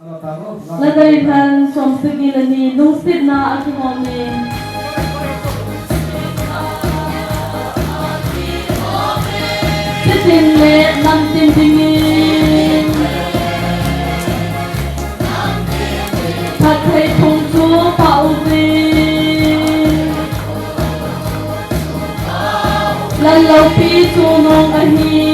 lagay nan som sigilani nungsit na akimoni sitin le nam tin dingin thật thấy thùng chú bảo vệ lần lâu phí chú nông ở hi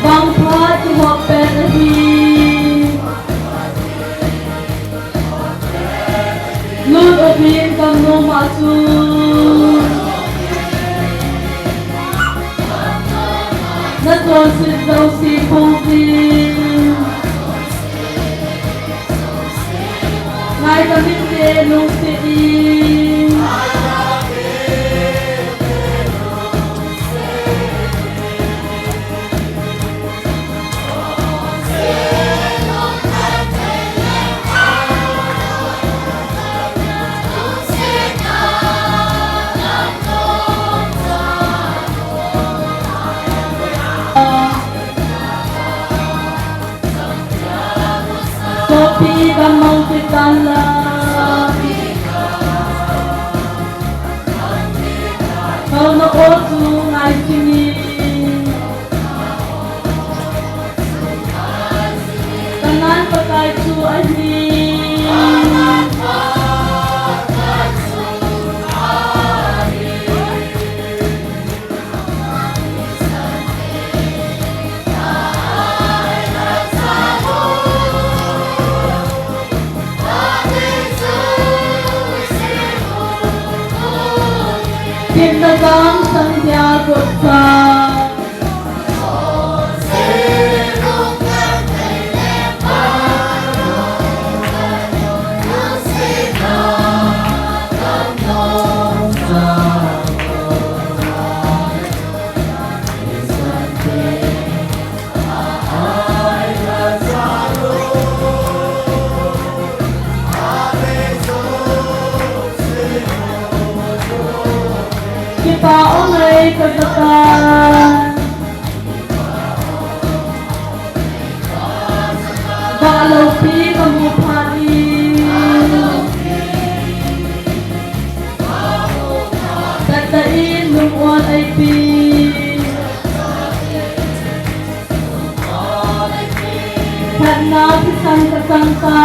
vang phát thì họ bèn hi luôn ở bên cầm nô mà chu rất rồi sự giàu xì phong vinh ngài ta biết để lúc sẽ đi Sopi gamau kitala kau na otu ngai kini kanan pakai chu ahi Kita bang Santiago sa kita oleh katakan walau pi kamu pari tatain lumuan ay pi karena pisang kasangka